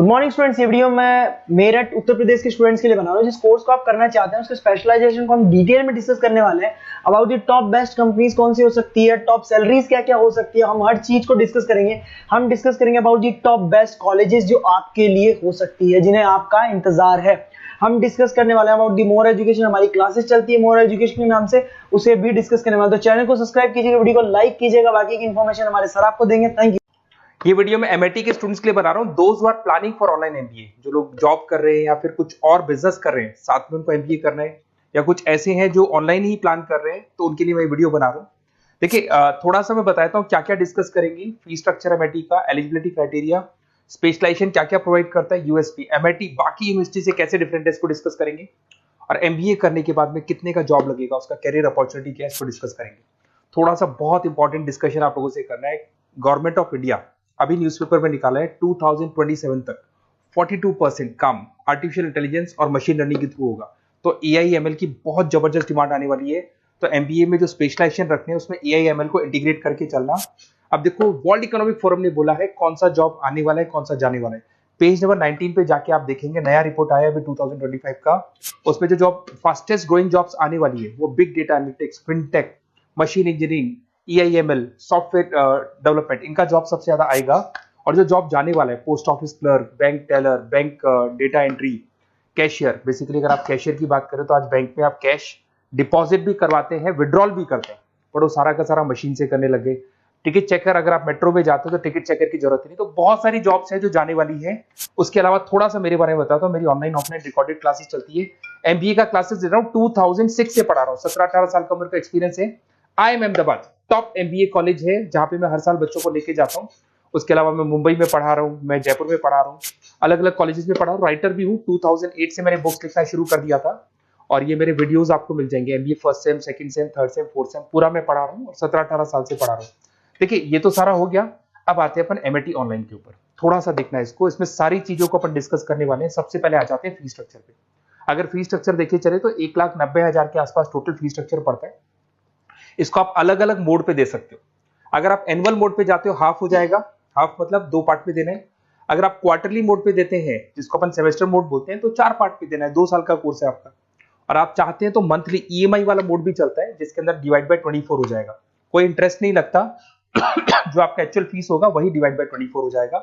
Good morning students. ये video मैं मेरठ उत्तर प्रदेश के स्टूडेंट्स के लिए बना रहा हूँ। जिस कोर्स को आप करना चाहते हैं उसके स्पेशलाइजेशन को हम डिटेल में डिस्कस करने वाले हैं। About the top best companies कौन सी हो सकती है, टॉप सैलरीज क्या क्या हो सकती है, हम हर चीज को डिस्कस करेंगे। हम डिस्कस करेंगे about the top best colleges जो आपके लिए हो सकती है, जिन्हें आपका इंतजार है। हम डिस्कस करने वाले हैं अबाउट दी मोर एजुकेशन। हमारी क्लासेस चलती है मोर एजुकेशन के नाम से, उसे भी डिस्कस करने वाले। तो चैनल को सब्सक्राइब कीजिएगा, वीडियो को लाइक कीजिएगा। बाकी की इन्फॉर्मेशन हमारे सर आपको देंगे। Thank you. ये वीडियो मैं एमआईटी के स्टूडेंट्स के लिए बना रहा हूँ। Those who are planning for online MBA, जो लोग जॉब कर रहे हैं या फिर कुछ और बिजनेस कर रहे हैं, साथ में उनको एमबीए करना है, या कुछ ऐसे हैं जो ऑनलाइन ही प्लान कर रहे हैं, तो उनके लिए मैं वीडियो बना रहा हूँ। देखिए, थोड़ा सा मैं बताता हूँ क्या क्या डिस्कस करेंगे। फी स्ट्रक्चर एमआईटी का, एलिजिबिलिटी क्राइटेरिया, स्पेशलाइजेशन क्या क्या प्रोवाइड करता है, यूएसपी एमआईटी बाकी यूनिवर्सिटी से कैसे डिफरेंट है, इसको डिस्कस करेंगे। और एमबीए करने के बाद में कितने का जॉब लगेगा, उसका कैरियर अपॉर्चुनिटी क्या है, इसको डिस्कस करेंगे। थोड़ा सा बहुत इंपॉर्टेंट डिस्कशन आप लोगों से करना है। गवर्नमेंट ऑफ इंडिया अभी न्यूज़पेपर में निकाला है 2027 तक 42% काम आर्टिफिशियल इंटेलिजेंस और मशीन लर्निंग के थ्रू होगा। तो एआईएमएल की बहुत जबरदस्त डिमांड आने वाली है। तो एमबीए में जो स्पेशलाइजेशन रखने हैं उसमें एआईएमएल को इंटीग्रेट करके चलना। अब देखो, वर्ल्ड इकोनॉमिक फोरम ने बोला है कौन सा जॉब आने वाला है, कौन सा जाने वाला है। पेज नंबर 19 पे जाके आप देखेंगे, नया रिपोर्ट आया अभी 2025 का। उसमें जो जॉब फास्टेस्ट ग्रोइंग जॉब्स आने वाली है वो big data analytics, fintech, machine engineering, AIML, software development, इनका जॉब सबसे ज्यादा आएगा। और जो जॉब जाने वाला है, post office clerk, bank teller, bank data entry, cashier. Basically अगर आप कैशियर की बात करें तो आज बैंक में आप कैश डिपॉजिट भी करवाते हैं, विड्रॉल भी करते हैं, पर वो सारा का सारा मशीन से करने लगे। टिकट चेकर, अगर आप मेट्रो में जाते हो तो टिकट चेकर की जरूरत नहीं। तो बहुत सारी जॉब्स है जो जाने वाली है। उसके अलावा थोड़ा सा मेरे बारे में बताता हूँ। मेरी ऑनलाइन ऑफलाइन रिकॉर्डेड क्लासेस चलती है। एमबीए का क्लासेस दे रहा हूँ, 2006 से पढ़ा रहा हूँ। 17-18 साल का उम्र का एक्सपीरियंस है। IIM Ahmedabad top MBA college है, जहां पे मैं हर साल बच्चों को लेके जाता हूँ। उसके अलावा मैं मुंबई में पढ़ा रहा हूँ, मैं जयपुर में पढ़ा रहा हूँ, अलग अलग कॉलेजेस में पढ़ा हूँ। राइटर भी हूँ। 2008 से मैंने बुक्स लिखना शुरू कर दिया था, और ये मेरे वीडियोस आपको मिल जाएंगे। MBA first sem, second same, third same, fourth same पूरा मैं पढ़ा रहा हूँ, और 17-18 साल से पढ़ा रहा हूँ। देखिए, ये तो सारा हो गया। अब आते हैं अपन एमआईटी ऑनलाइन के ऊपर। थोड़ा सा देखना है इसको, इसमें सारी चीजों को अपन डिस्कस करने वाले हैं। सबसे पहले आ जाते हैं फी स्ट्रक्चर पे। अगर फी स्ट्रक्चर देखे चले तो 1,90,000 के आसपास टोटल फी स्ट्रक्चर पड़ता है। इसको आप अलग अलग मोड पे दे सकते हो। अगर आप एनुअल मोड पे जाते हो, हाफ हो जाएगा। हाफ मतलब 2 पार्ट में देना है। अगर आप क्वार्टरली मोड पे देते हैं, जिसको अपन सेमेस्टर मोड बोलते हैं, तो 4 पार्ट पे देना है। 2 साल का कोर्स है आपका। और आप चाहते हैं तो मंथली ईएमआई वाला मोड भी चलता है, जिसके अंदर डिवाइड बाय 24 हो जाएगा। कोई इंटरेस्ट नहीं लगता। जो आपका एक्चुअल फीस होगा वही डिवाइड बाय 24 हो जाएगा।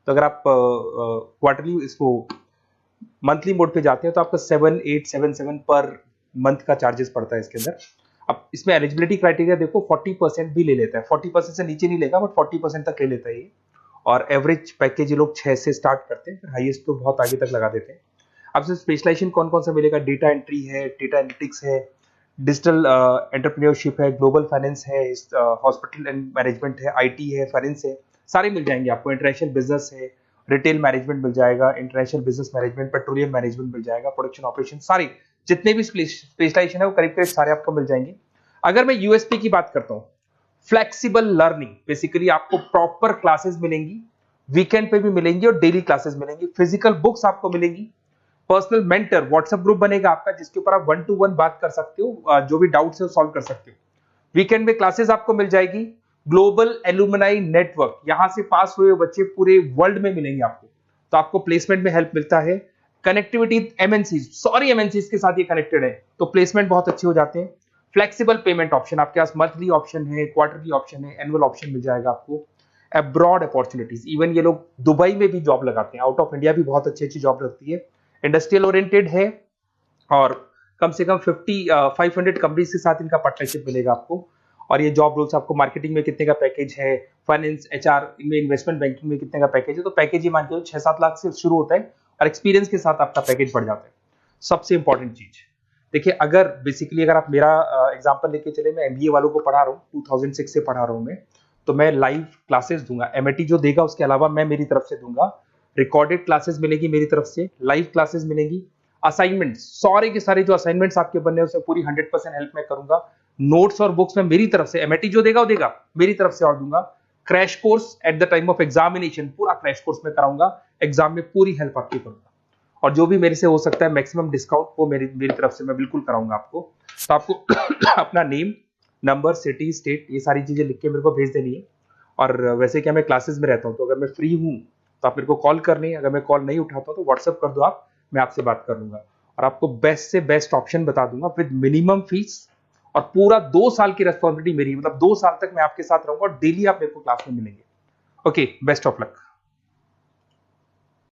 तो अगर आप क्वार्टरली इसको मंथली मोड पे जाते हैं तो आपका 7,877 पर मंथ का चार्जेस पड़ता है इसके अंदर। अब इसमें एलिजिबिलिटी क्राइटेरिया देखो, 40% भी ले लेता है। 40% से नीचे नहीं लेगा, बट 40% तक ले लेता है ये। और एवरेज पैकेज ये लोग 6 से स्टार्ट करते हैं, फिर हाईएस्ट तो बहुत आगे तक लगा देते हैं। अब से स्पेशलाइजेशन कौन कौन सा मिलेगा? डेटा एंट्री है, डेटा एनालिटिक्स है, डिजिटल एंटरप्रेन्योरशिप है, ग्लोबल फाइनेंस है, हॉस्पिटल एंड मैनेजमेंट है, आईटी है, फाइनेंस है, सारे मिल जाएंगे आपको। इंटरनेशनल बिजनेस है, रिटेल मैनेजमेंट मिल जाएगा, international business management, petroleum management मिल जाएगा, प्रोडक्शन ऑपरेशन, सारे जितने भी स्पेशलाइजेशन है वो करीब करीब सारे आपको मिल जाएंगे। अगर मैं यूएसपी की बात करता हूँ, फ्लेक्सिबल लर्निंग, बेसिकली आपको प्रॉपर क्लासेस मिलेंगी, वीकेंड पे भी मिलेंगी और डेली क्लासेस मिलेंगी। फिजिकल बुक्स आपको मिलेंगी, पर्सनल मेंटर, व्हाट्सएप ग्रुप बनेगा आपका, जिसके ऊपर आप 1-to-1 बात कर सकते हो, जो भी डाउट्स है वो सॉल्व कर सकते हो। वीकेंड में क्लासेस आपको मिल जाएगी। ग्लोबल एलुमनाई नेटवर्क, यहां से पास हुए बच्चे पूरे वर्ल्ड में मिलेंगे आपको, तो आपको प्लेसमेंट में हेल्प मिलता है। कनेक्टिविटी एमएनसीज के साथ ये कनेक्टेड है, तो प्लेसमेंट बहुत अच्छे हो जाते हैं। फ्लेक्सिबल पेमेंट ऑप्शन, आपके पास मंथली ऑप्शन है, क्वार्टरली ऑप्शन है, एनुअल ऑप्शन मिल जाएगा आपको। अब्रॉड अपॉर्चुनिटीज, इवन ये लोग दुबई में भी जॉब लगाते हैं, आउट ऑफ इंडिया भी बहुत अच्छी अच्छी जॉब लगती है। इंडस्ट्रियल ओरिएंटेड है, और कम से कम 500 कंपनीज के साथ इनका पार्टनरशिप मिलेगा आपको। और ये जॉब रोल्स आपको मार्केटिंग में कितने का पैकेज है, फाइनेंस, एचआर में, इन्वेस्टमेंट बैंकिंग में कितने का पैकेज है, तो पैकेज ही मान के 6-7 लाख से शुरू होता है, और एक्सपीरियंस के साथ आपका पैकेज बढ़ जाता है। सबसे इंपॉर्टेंट चीज देखिए, अगर बेसिकली अगर आप मेरा एग्जांपल लेके चले, मैं एमबीए वालों को पढ़ा रहा हूँ, 2006 से पढ़ा रहा हूँ मैं, तो मैं लाइव क्लासेस दूंगा। एमआईटी जो देगा उसके अलावा मैं मेरी तरफ से दूंगा। रिकॉर्डेड क्लासेस मिलेगी मेरी तरफ से, लाइव क्लासेस मिलेंगी। असाइनमेंट, सारे के सारे जो असाइनमेंट्स आपके बनने हैं उसमें पूरी 100% हेल्प मैं करूंगा। नोट्स और बुक्स में मेरी तरफ से, एमआईटी जो देगा वो देगा, मेरी तरफ से और दूंगा। Crash course at the time of examination, पूरा क्रैश कोर्स में कराऊंगा। एग्जाम में पूरी हेल्प आपकी करूंगा, और जो भी मेरे से हो सकता है मैक्सिमम डिस्काउंट, वो मेरी तरफ से मैं बिल्कुल कराऊंगा आपको। तो आपको अपना नेम, नंबर, सिटी, स्टेट, ये सारी चीजें लिख के मेरे को भेज देनी है। और वैसे क्या मैं क्लासेस में रहता हूँ, तो अगर मैं फ्री हूँ तो आप मेरे को कॉल करनी है, अगर मैं कॉल नहीं उठाता तो व्हाट्सएप कर दो आप, मैं आपसे बात कर लूंगा और आपको बेस्ट से बेस्ट ऑप्शन बता दूंगा विद मिनिमम फीस। और पूरा 2 साल की रेस्पॉन्सिबिलिटी मेरी, मतलब 2 साल तक मैं आपके साथ रहूंगा और डेली आप मेरे को क्लास में मिलेंगे। Okay, best of luck.